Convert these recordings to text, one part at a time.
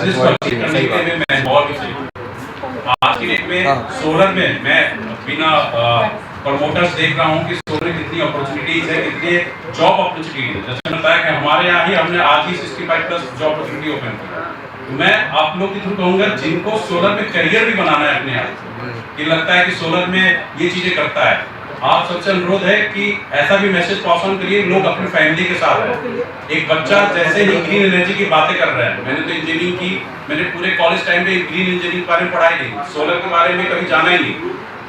Business को achieve करने के लिए मैं इन्वॉल्व हूँ। आज की डेट में सोलर में मैं बिना प्रमोटर्स देख रहा हूँ कि सोलर कितनी अपॉर्चुनिटीज है, कितने जॉब अपॉर्चुनिटीज है। जैसे बताया कि हमारे यहाँ ही हमने आज ही 65+ जॉब अपॉर्चुनिटी ओपन की। मैं आप लोग के थ्रू कहूँगा जिनको सोलर में करियर भी बनाना है अपने आप, ये लगता है कि सोलर में ये चीजें करता है, आप सबसे अनुरोध है कि ऐसा भी मैसेज पास ऑन करिए, लोग अपने फैमिली के साथ हैं। एक बच्चा जैसे ही ग्रीन एनर्जी की बातें कर रहा है, मैंने तो इंजीनियरिंग की, मैंने पूरे कॉलेज टाइम में ग्रीन इंजीनियरिंग के बारे में पढ़ाई नहीं, सोलर के बारे में कभी जाना ही नहीं।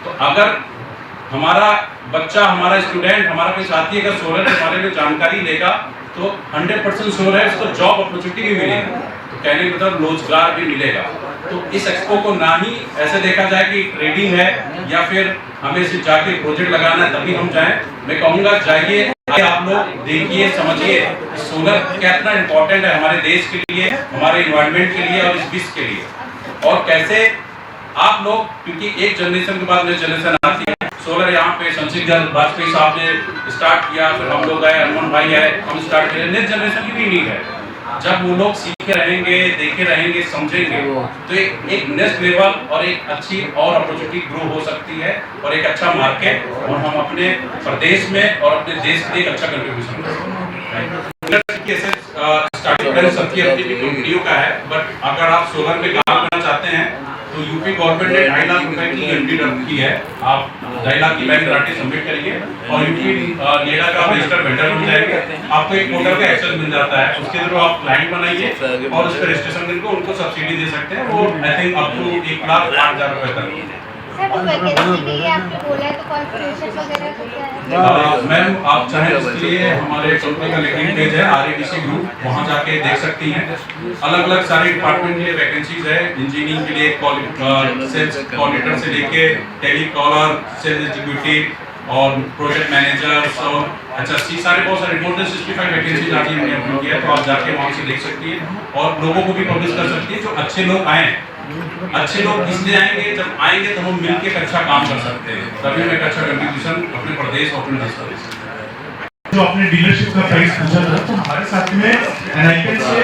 तो अगर हमारा बच्चा, हमारा स्टूडेंट, हमारा कोई साथी अगर सोलर के बारे में जानकारी लेगा तो 100% श्योर है उसको जॉब अपॉर्चुनिटी भी मिलेगी, तो कहने का मतलब रोजगार भी मिलेगा। तो इस एक्सपो को ना ही ऐसे देखा जाए कि ट्रेडिंग है या फिर हमें सिर्फ जाके प्रोजेक्ट लगाना है तभी हम जाएं। मैं कहूँगा जाइए, आप लोग देखिए, समझिए सोलर कितना इम्पोर्टेंट है हमारे देश के लिए, हमारे इन्वायरमेंट के लिए और इस विश्व के लिए, और कैसे आप लोग, क्योंकि एक जनरेशन के बाद नेक्स्ट जनरेशन आती है। सोलर यहाँ पे संसद वाजपेयी साहब ने स्टार्ट किया, फिर हम लोग आए, अरमान भाई आए, हम स्टार्ट किए। नेक्स्ट जनरेशन की भी नीड है, जब वो लोग सीखे रहेंगे, देखे रहेंगे, समझेंगे तो एक नेक्स्ट लेवल और एक अच्छी और अपॉर्चुनिटी ग्रो हो सकती है और एक अच्छा मार्केट, और हम अपने प्रदेश में और अपने देश के लिए एक अच्छा कंट्रीब्यूशन कर सकते हैं। स्टार्टिंग सबकी अपनी कंपनियों का है, बट अगर आप सोलर में काम करना चाहते हैं तो यूपी गवर्नमेंट ने 2.5 लाख रुपए की एंट्री रखी है। आप 2.5 लाख की बैंक गारंटी सबमिट करिए और यूपी नेडा का रजिस्टर्ड वेंडर बन जाएंगे। आपको एक पोर्टल का एक्सेस मिल जाता है, उसके थ्रू आप क्लाइंट बनाइए और उस पर रजिस्ट्रेशन करके उनको सब्सिडी दे सकते हैं। वो आई थिंक अप टू 1,08,000 रुपए तक। मैम आप चाहें उसके लिए हमारे कंपनी का लिंक्डइन पेज है RADC ग्रुप, वहाँ जाके देख सकती हैं। अलग अलग सारे डिपार्टमेंट के वैकेंसीज है, इंजीनियरिंग के लिए सेल्स कोऑर्डिनेटर से लेके टेलीकॉलर, सेल्स एग्जीक्यूटिव और प्रोजेक्ट मैनेजर और HSC, सारे बहुत सारे टोटल 65 वैकेंसीज आज हमने अपलोड किया है। तो आप जाके वहाँ से देख सकती हैं और लोगों को भी पब्लिश कर सकती है। जो अच्छे लोग आए, अच्छे लोग इसलिए आएंगे, जब आएंगे तो हम मिलकर एक अच्छा काम कर सकते हैं, तभी हम एक अच्छा कंट्रीब्यूशन अपने प्रदेश और अपने देश कर सकते हैं। जो आपने डीलरशिप का प्राइस पूछा था, तो हमारे साथ में NIPL से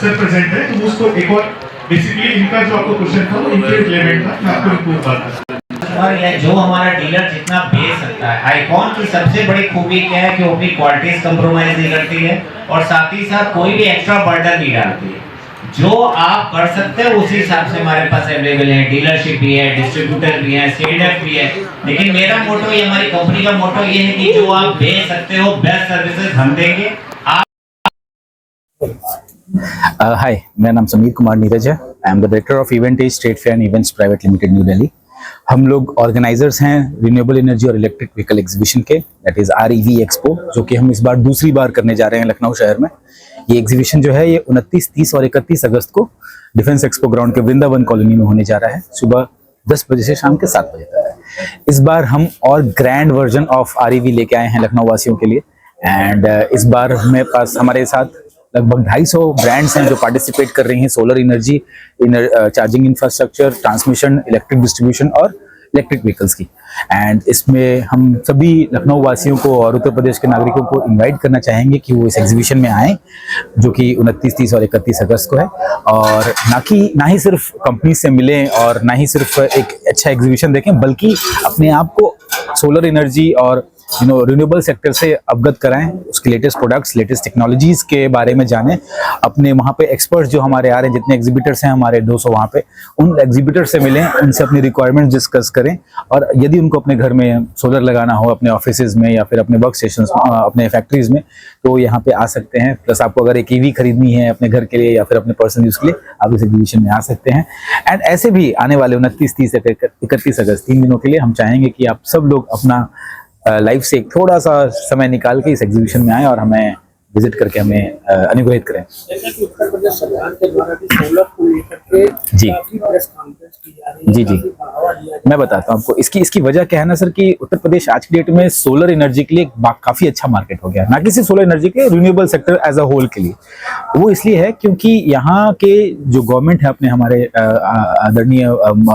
सर प्रेजेंट है, तो उसको एक और बेसिकली इनका जो आपको क्वेश्चन था वो इनके रिलेवेंट था, मैं आपको इनको बात और ये जो हमारा डीलर जितना बेच सकता है, आईकॉन की सबसे बड़ी खूबी क्या है कि वो अपनी क्वालिटीज कंप्रोमाइज नहीं करती है और साथ ही साथ कोई भी एक्स्ट्रा बर्डन नहीं डालती है। जो आप कर सकते हैं उसी हिसाब से हमारे पास अवेलेबल है, डीलरशिप भी है, डिस्ट्रीब्यूटर भी है, CDF भी है। लेकिन मेरा मोटो, ये हमारी कंपनी का मोटो ये है कि जो आप बेच सकते हो बेस्ट सर्विसेज हम देंगे। हाय, मेरा नाम समीर कुमार नीरज है। I am the director of event as state fair and events private limited, New Delhi. हम लोग ऑर्गेनाइजर्स हैं रिन्यूएबल एनर्जी और इलेक्ट्रिक व्हीकल एग्जीबिशन के, दैट इज REV एक्सपो, जो कि हम इस बार दूसरी बार करने जा रहे हैं लखनऊ शहर में। ये एग्जीबिशन जो है ये 29, 30 और 31 अगस्त को डिफेंस एक्सपो ग्राउंड के वृंदावन कॉलोनी में होने जा रहा है, सुबह 10 बजे से शाम के 7 बजे तक। इस बार हम और ग्रैंड वर्जन ऑफ REV लेके आए हैं लखनऊ वासियों के लिए। एंड इस बार हमें पास हमारे साथ लगभग 250 ब्रांड्स हैं जो पार्टिसिपेट कर रही हैं solar energy, charging infrastructure, transmission, electric distribution और इलेक्ट्रिक व्हीकल्स की। एंड इसमें हम सभी लखनऊ वासियों को और उत्तर प्रदेश के नागरिकों को इनवाइट करना चाहेंगे कि वो इस एग्जीबिशन में आएँ, जो कि 29, 30 और 31 अगस्त को है। और ना ही सिर्फ कंपनी से मिलें और ना ही सिर्फ एक अच्छा एग्जीबिशन देखें, बल्कि अपने आप को सोलर एनर्जी और रिन्यूएबल सेक्टर से अवगत कराएं, उसके लेटेस्ट प्रोडक्ट्स, लेटेस्ट टेक्नोलॉजीज के बारे में जानें। अपने वहाँ पे एक्सपर्ट्स जो हमारे आ रहे हैं, जितने एग्जीबिटर्स हैं हमारे 200 वहाँ पे, उन एग्जीबिटर से मिलें, उनसे अपनी रिक्वायरमेंट डिस्कस करें। और यदि उनको अपने घर में सोलर लगाना हो, अपने ऑफिसेज में या फिर अपने वर्क स्टेशन, अपने फैक्ट्रीज में, तो यहाँ पे आ सकते हैं। प्लस आपको अगर एक EV खरीदनी है अपने घर के लिए या फिर अपने पर्सनल यूज के लिए, आप इस एग्जीबिशन में आ सकते हैं। एंड ऐसे भी आने वाले 29, 30 से 31 अगस्त 3 दिनों के लिए हम चाहेंगे कि आप सब लोग अपना लाइफ से एक थोड़ा सा समय निकाल के इस एग्जीबिशन में आए और हमें विजिट करके हमें अनुग्रहित करें। जैसा कि उत्तर प्रदेश सरकार के द्वारा भी सोलर को लेकर के जी काफी प्रेस कॉन्फ्रेंस की जा रही है, जी काफी बढ़ावा दिया जा रहा है। मैं बताता हूँ आपको इसकी वजह क्या है ना सर, कि उत्तर प्रदेश आज की डेट में सोलर एनर्जी के लिए काफी अच्छा मार्केट हो गया है। ना कि सिर्फ सोलर एनर्जी के, renewable sector as a whole के लिए। वो इसलिए है क्योंकि यहाँ के जो गवर्नमेंट है, अपने हमारे आदरणीय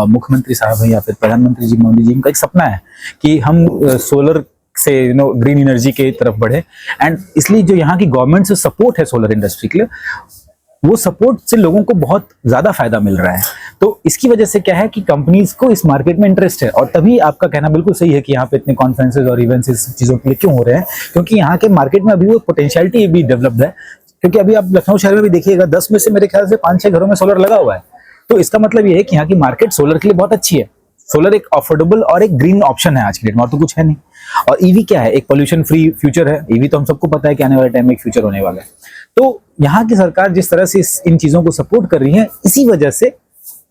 मुख्यमंत्री साहब हैं या फिर प्रधानमंत्री जी, मोदी जी, इनका एक सपना है कि हम सोलर से ग्रीन एनर्जी के तरफ बढ़े। एंड इसलिए जो यहाँ की गवर्नमेंट से सपोर्ट है सोलर इंडस्ट्री के लिए, वो सपोर्ट से लोगों को बहुत ज्यादा फायदा मिल रहा है। तो इसकी वजह से क्या है कि कंपनीज को इस मार्केट में इंटरेस्ट है, और तभी आपका कहना बिल्कुल सही है कि यहाँ पे इतने कॉन्फ्रेंसेज और इवेंट्स इस चीजों के लिए क्यों हो रहे हैं, क्योंकि यहाँ के मार्केट में अभी वो पोटेंशियलिटी भी डेवलप्ड है। क्योंकि अभी आप लखनऊ शहर में भी देखिएगा 10 में से मेरे ख्याल से 5-6 घरों में सोलर लगा हुआ है। तो इसका मतलब ये है कि यहाँ की मार्केट सोलर के लिए बहुत अच्छी है। सोलर एक अफोर्डेबल और एक ग्रीन ऑप्शन है आज के डेट में, और तो कुछ है नहीं। और ईवी क्या है, एक पोल्यूशन फ्री फ्यूचर है। ईवी तो हम सबको पता है कि आने वाले टाइम में एक फ्यूचर होने वाला है। तो यहाँ की सरकार जिस तरह से इन चीजों को सपोर्ट कर रही है, इसी वजह से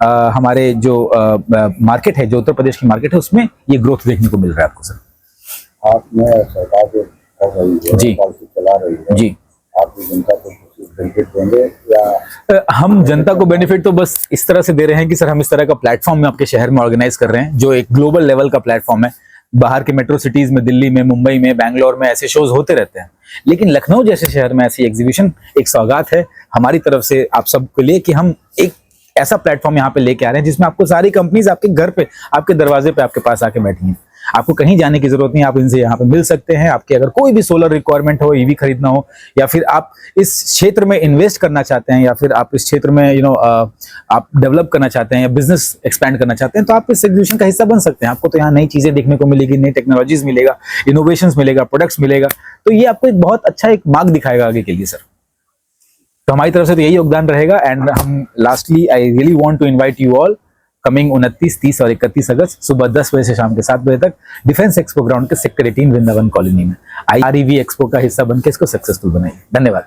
हमारे जो मार्केट है, जो उत्तर प्रदेश की मार्केट है, उसमें ये ग्रोथ देखने को मिल रहा है आपको सर। आपने सरकार जो कर रही है, जी, पॉलिसी चला रही है, जी, आप भी जनता को कुछ बेनिफिट देंगे या? हम जनता को बेनिफिट तो बस इस तरह से दे रहे हैं कि सर हम इस तरह का प्लेटफॉर्म में आपके शहर में ऑर्गेनाइज कर रहे हैं, जो एक ग्लोबल लेवल का प्लेटफॉर्म है। बाहर के मेट्रो सिटीज में, दिल्ली में, मुंबई में, बैंगलोर में ऐसे शोज होते रहते हैं, लेकिन लखनऊ जैसे शहर में ऐसी एग्जीबिशन एक सौगात है हमारी तरफ से आप सबके लिए, कि हम एक ऐसा प्लेटफॉर्म यहाँ पे लेके आ रहे हैं जिसमें आपको सारी कंपनीज आपके घर पे, आपके दरवाजे पे, आपके पास आके बैठी हैं। आपको कहीं जाने की जरूरत नहीं, आप इनसे यहाँ पे मिल सकते हैं। आपके अगर कोई भी सोलर रिक्वायरमेंट हो, ईवी खरीदना हो, या फिर आप इस क्षेत्र में इन्वेस्ट करना चाहते हैं, या फिर आप इस क्षेत्र में आप डेवलप करना चाहते हैं या बिजनेस एक्सपैंड करना चाहते हैं, तो आप इस एग्जीबिशन का हिस्सा बन सकते हैं। आपको तो यहाँ नई चीजें देखने को मिलेगी, नई टेक्नोलॉजीज मिलेगा, इनोवेशंस मिलेगा, प्रोडक्ट्स मिलेगा। तो ये आपको एक बहुत अच्छा एक मार्ग दिखाएगा आगे के लिए सर। तो हमारी तरफ से तो यही योगदान रहेगा। एंड हम lastly I really want to invite you all coming 29, 30 और 31 अगस्त सुबह 10 बजे से शाम के 7 बजे तक डिफेंस एक्सपो ग्राउंड के सेक्टर 18 वृंदावन कॉलोनी में REV एक्सपो का हिस्सा बनकर इसको सक्सेसफुल बनाइए। धन्यवाद।